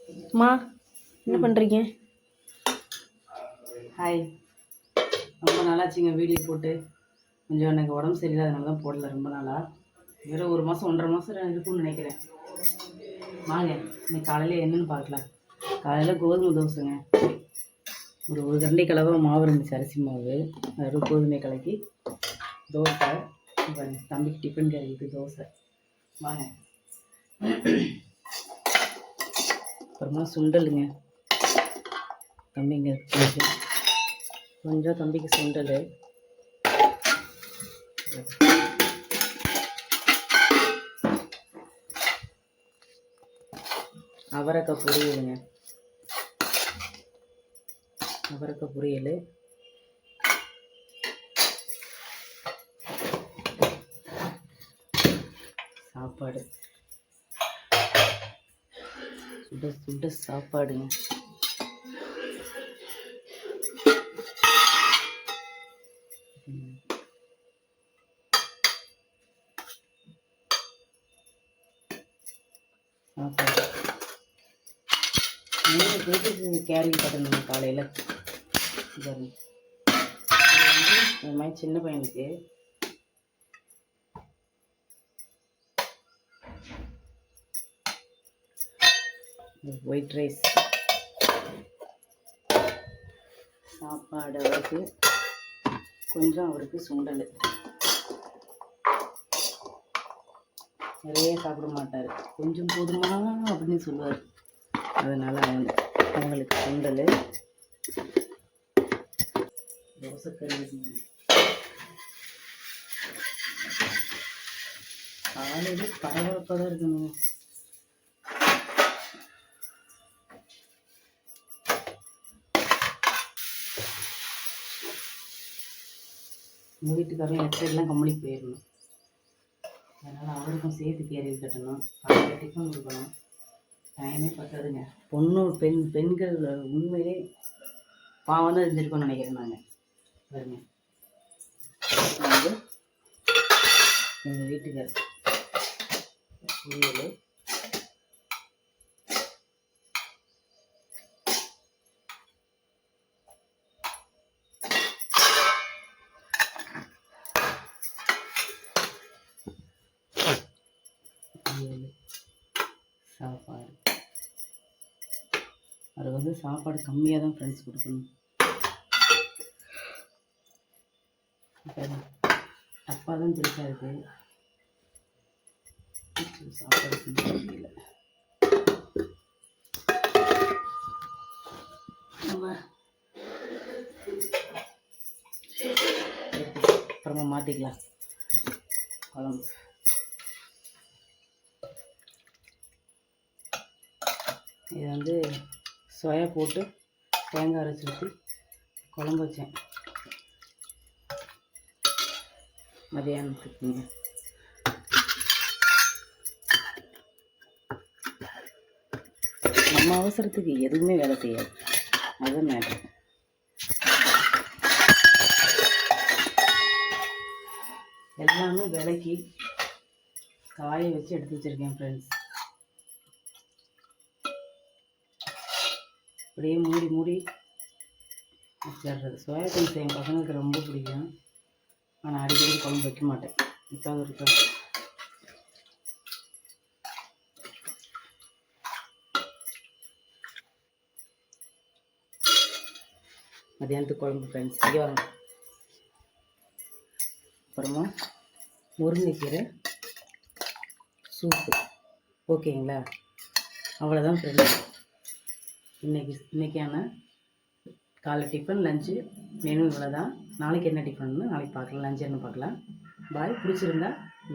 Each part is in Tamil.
அம்மா என்ன பண்ணுறீங்க? ஹாய், ரொம்ப நாளாச்சுங்க வீடியோ போட்டு. கொஞ்சம் எனக்கு உடம்பு சரியில்லை, அதனால தான் போடல ரொம்ப நாளாக. வெறும் 1 மாதம் 1.5 மாதம் இருக்கும்னு நினைக்கிறேன். வாங்க இன்னைக்கு காலையில் என்னென்னு பார்க்கலாம். காலையில் கோதுமை தோசைங்க. ஒரு கரண்டி கலவை மாவு இருந்துச்சு, அரிசி மாவு. வெறும் கோதுமை கலக்கி தோசை. தம்பிக்கு டிஃபன் கறிக்கு தோசை. வாங்க. அப்புறமா சுண்டலுங்க. தம்பிங்க கொஞ்சம் தம்பிக்கு சுண்டல். அவரைக்காய் பொரியலுங்க. அவரைக்காய் பொரியல். சாப்பாடு சுட சுட சாப்பாடுங்க. சாப்பாடு 3 பேருக்கு கேரி கட்டணும் காலையில். இது மாதிரி சின்ன பையனுக்கு ஒயிட் ரைஸ் சாப்பாடு. அவருக்கு கொஞ்சம், அவருக்கு சுண்டல். நிறைய சாப்பிட மாட்டார், கொஞ்சம் போதுமா அப்படின்னு சொல்லுவார். அதனால் அவங்களுக்கு சுண்டல். தோசைக்கறி காலையில் பரபரப்பாக தான் இருக்கணும். எங்கள் வீட்டுக்காரரும் எக்ஸைட்லாம் கம்பெனிக்கு போயிடணும். அதனால் அவருக்கும் சேர்த்து கேரி கட்டணும், காலையில் டிஃபன் கொடுக்கணும். டைமே பத்தாதுங்க. பெண்கள் உண்மையிலே பாவம் தான் இருந்திருக்கோம்னு நினைக்கிறேன். நாங்கள் பாருங்க, வந்து எங்கள் வீட்டுக்காரர் பொரியல், சாப்பாடு. அது வந்து சாப்பாடு கம்மியாக தான் ஃப்ரெண்ட்ஸ் கொடுக்கணும். அப்பா தான் பெருசாக இருக்குது. சாப்பாடு செஞ்சு முடியல. அப்புறமா மாற்றிக்கலாம் குழம்பு. இது வந்து சோயா போட்டு தேங்காய் அரைச்சி ஊற்றி குழம்பு வச்சேன் மதியானத்துக்குங்க. நம்ம அவசரத்துக்கு எதுவுமே வேலை செய்யாது, அதுதான் மேட்டர். எல்லாமே விலைக்கு காய வச்சு எடுத்து வச்சுருக்கேன் ஃப்ரெண்ட்ஸ். அப்படியே மூடி வச்சிடுறது. சோயாபீன்ஸ் என் பசங்களுக்கு ரொம்ப பிடிக்கும், ஆனால் அடிக்கடி குழம்பு வைக்க மாட்டேன். இப்போ இருக்கா மதியானத்துக்கு குழம்பு ஃப்ரெண்ட்ஸ். இங்கே வாங்க. அப்புறமா முருங்கைக்கீரை சூப்பு. ஓகேங்களா? அவ்வளோதான் ஃப்ரெண்ட்ஸ். இன்றைக்கான காலை டிஃபன் லஞ்சு மெனு இவ்வளோ தான். நாளைக்கு என்ன டிஃபன்னு நாளைக்கு பார்க்கலாம், லஞ்சு என்ன பார்க்கலாம். பாய். பிடிச்சிருந்தா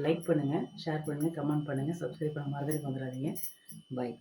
லைக் பண்ணுங்கள், ஷேர் பண்ணுங்கள், கமெண்ட் பண்ணுங்கள், சப்ஸ்கிரைப் பண்ண மறந்துட்டு வந்துடாதீங்க. பாய்.